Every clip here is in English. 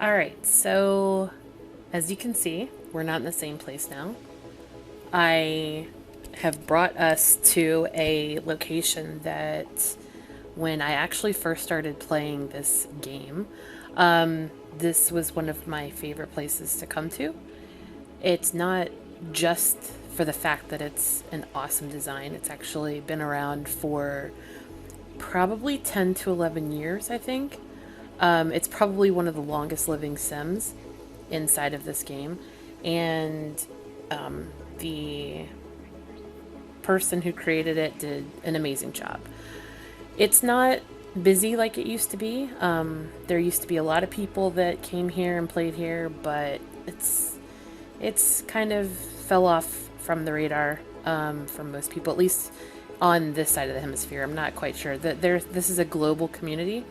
Alright, so as you can see, we're not in the same place now. I have brought us to a location that when I actually first started playing this game, this was one of my favorite places to come to. It's not just for the fact that it's an awesome design, it's actually been around for probably 10 to 11 years, I think. It's probably one of the longest living Sims inside of this game. And the person who created it did an amazing job. It's not busy like it used to be. There used to be a lot of people that came here and played here, but it's kind of fell off from the radar for most people, at least on this side of the hemisphere. I'm not quite sure that this is a global community,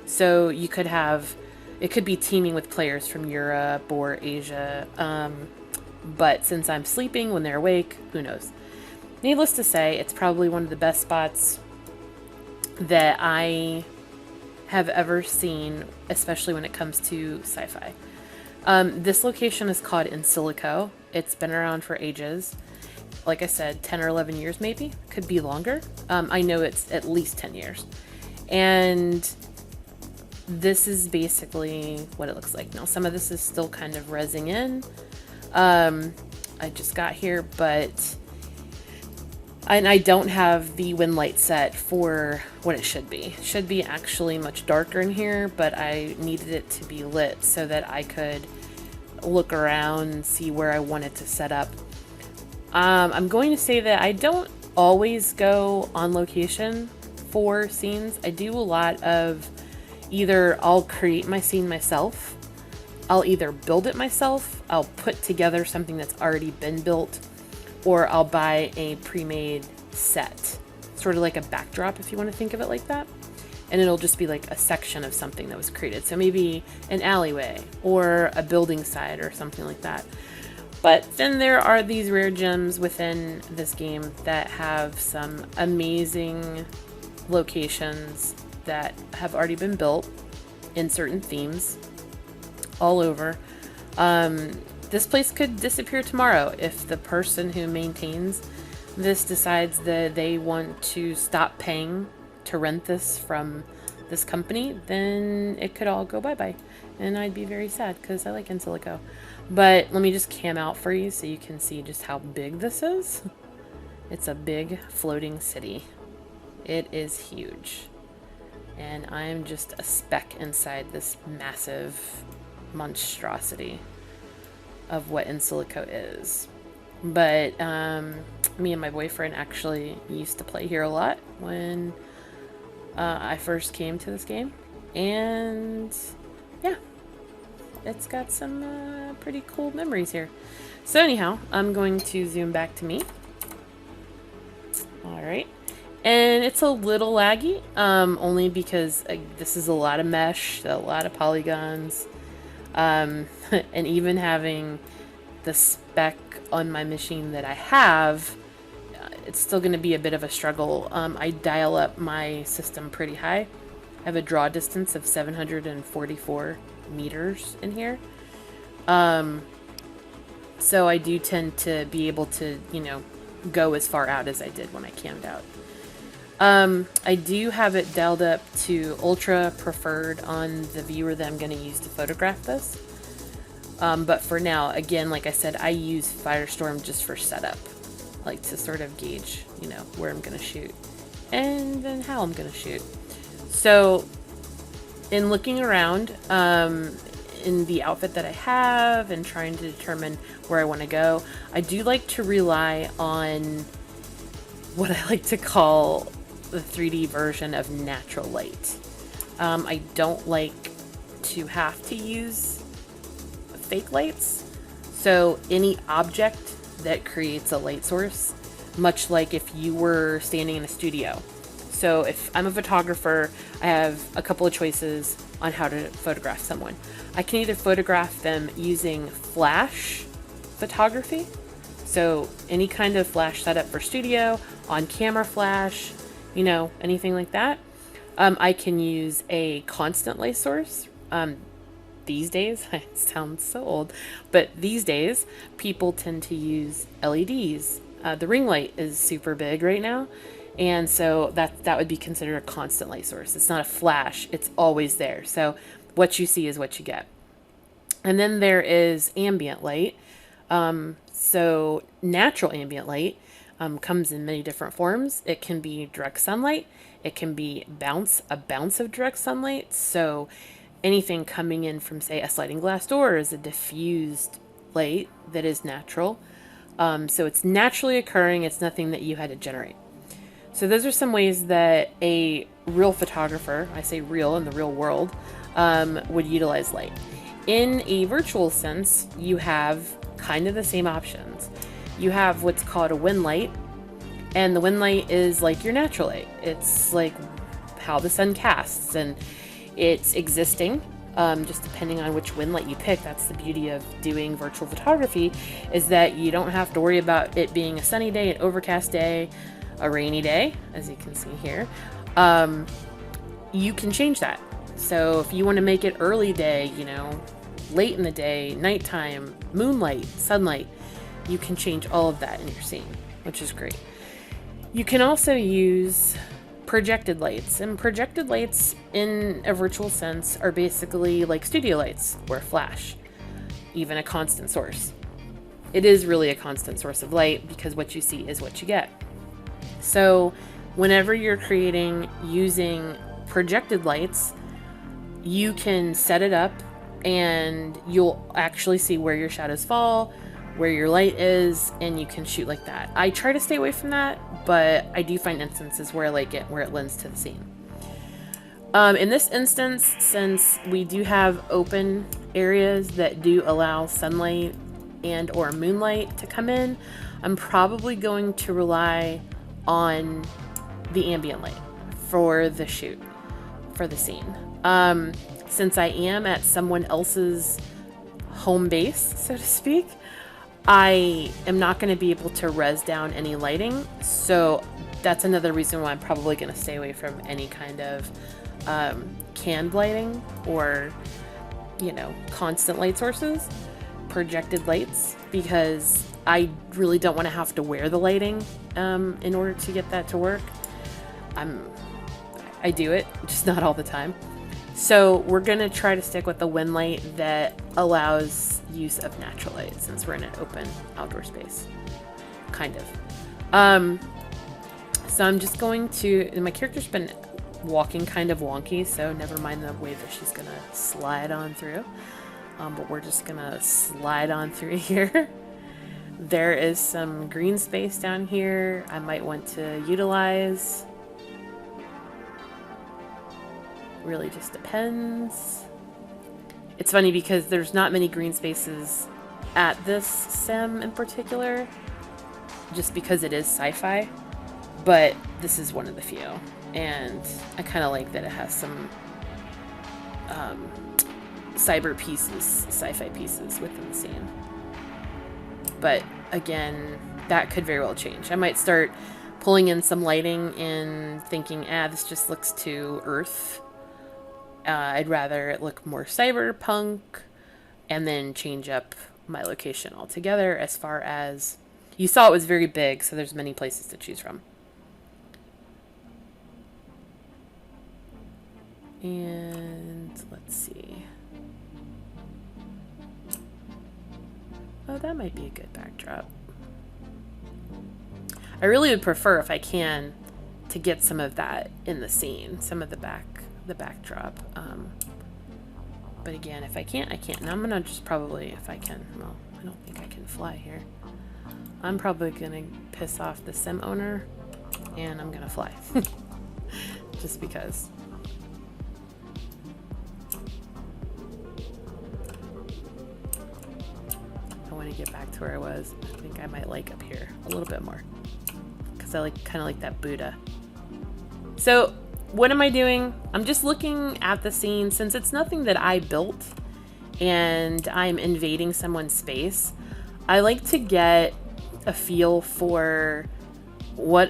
so you could have it could be teaming with players from Europe or Asia. But since I'm sleeping when they're awake, who knows? Needless to say, it's probably one of the best spots that I have ever seen, especially when it comes to sci-fi. This location is called In Silico. It's been around for ages. Like I said, 10 or 11 years maybe. Could be longer. I know it's at least 10 years. And this is basically what it looks like. Now, some of this is still kind of rezzing in. I just got here, but I don't have the wind light set for what it should be. It should be actually much darker in here, but I needed it to be lit so that I could look around and see where I wanted to set up. I'm going to say that I don't always go on location for scenes. I do a lot of either I'll create my scene myself, I'll either build it myself, I'll put together something that's already been built, or I'll buy a pre-made set, sort of like a backdrop if you want to think of it like that. And it'll just be like a section of something that was created. So maybe an alleyway or a building site or something like that. But then there are these rare gems within this game that have some amazing locations that have already been built in certain themes all over. This place could disappear tomorrow if the person who maintains this decides that they want to stop paying to rent this from this company. Then it could all go bye-bye, and I'd be very sad because I like Insilico. But let me just cam out for you so you can see just how big this is. It's a big floating city. It is huge, and I'm just a speck inside this massive monstrosity of what Insilico is. But me and my boyfriend actually used to play here a lot when I first came to this game, and yeah, it's got some pretty cool memories here. So anyhow, I'm going to zoom back to me. Alright, and it's a little laggy, only because this is a lot of mesh, a lot of polygons. And even having the spec on my machine that I have, it's still going to be a bit of a struggle. I dial up my system pretty high. I have a draw distance of 744 meters in here. So I do tend to be able to, go as far out as I did when I cammed out. I do have it dialed up to ultra preferred on the viewer that I'm going to use to photograph this. But for now, again, like I said, I use Firestorm just for setup, like to sort of gauge, where I'm going to shoot and then how I'm going to shoot. So in looking around, in the outfit that I have and trying to determine where I want to go, I do like to rely on what I like to call the 3D version of natural light. I don't like to have to use fake lights. So any object that creates a light source, much like if you were standing in a studio. So if I'm a photographer, I have a couple of choices on how to photograph someone. I can either photograph them using flash photography, so any kind of flash setup for studio, on camera flash, anything like that. I can use a constant light source. these days, it sounds so old, but these days people tend to use LEDs. The ring light is super big right now, and so that would be considered a constant light source. It's not a flash, it's always there. So what you see is what you get. And then there is ambient light. So natural ambient light comes in many different forms. It can be direct sunlight. It can be a bounce of direct sunlight. So anything coming in from, say, a sliding glass door is a diffused light that is natural. So it's naturally occurring. It's nothing that you had to generate. So those are some ways that a real photographer, I say real in the real world, would utilize light. In a virtual sense, you have kind of the same options. You have what's called a wind light, and the wind light is like your natural light. It's like how the sun casts, and it's existing, just depending on which wind light you pick. That's the beauty of doing virtual photography, is that you don't have to worry about it being a sunny day, an overcast day, a rainy day, as you can see here. You can change that. So if you want to make it early day, late in the day, nighttime, moonlight, sunlight, you can change all of that in your scene, which is great. You can also use projected lights, and projected lights in a virtual sense are basically like studio lights or a flash, even a constant source. It is really a constant source of light because what you see is what you get. So whenever you're creating using projected lights, you can set it up and you'll actually see where your shadows fall, where your light is, and you can shoot like that. I try to stay away from that, but I do find instances where I like it, where it lends to the scene. In this instance, since we do have open areas that do allow sunlight and or moonlight to come in, I'm probably going to rely on the ambient light for the shoot, for the scene. Since I am at someone else's home base, so to speak, I am not going to be able to res down any lighting. So that's another reason why I'm probably going to stay away from any kind of canned lighting or, constant light sources, projected lights, because I really don't want to have to wear the lighting in order to get that to work. I do it, just not all the time. So we're going to try to stick with the wind light that allows use of natural light, since we're in an open outdoor space, kind of. So I'm just going to, and my character's been walking kind of wonky, so never mind the way that she's going to slide on through. But we're just going to slide on through here. There is some green space down here I might want to utilize. Really just depends. It's funny because there's not many green spaces at this sim in particular, just because it is sci-fi, but this is one of the few, and I kind of like that it has some cyber pieces, sci-fi pieces within the scene. But again, that could very well change. I might start pulling in some lighting and thinking, this just looks too Earth. I'd rather it look more cyberpunk, and then change up my location altogether. As far as you saw, it was very big, so there's many places to choose from. And let's see. Oh, that might be a good backdrop. I really would prefer, if I can, to get some of that in the scene, some of the backdrop. But again, if I can't, I can't. And I'm gonna just probably, if I can, well, I don't think I can fly here. I'm probably gonna piss off the sim owner, and I'm gonna fly. Just because. I want to get back to where I was. I think I might like up here a little bit more, because I kind of like that Buddha. So what am I doing? I'm just looking at the scene. Since it's nothing that I built and I'm invading someone's space, I like to get a feel for what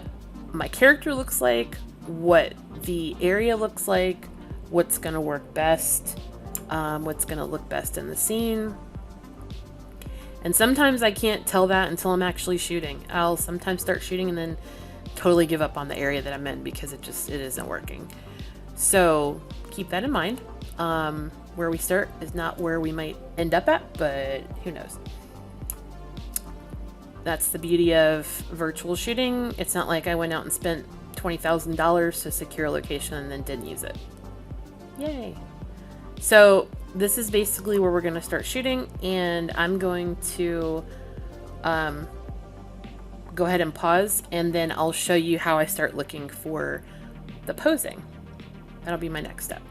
my character looks like, what the area looks like, what's going to work best, what's going to look best in the scene. And sometimes I can't tell that until I'm actually shooting. I'll sometimes start shooting and then totally give up on the area that I'm in because it isn't working. So keep that in mind. Where we start is not where we might end up at, but who knows. That's the beauty of virtual shooting. It's not like I went out and spent $20,000 to secure a location and then didn't use it. Yay. So this is basically where we're going to start shooting, and I'm going to go ahead and pause, and then I'll show you how I start looking for the posing. That'll be my next step.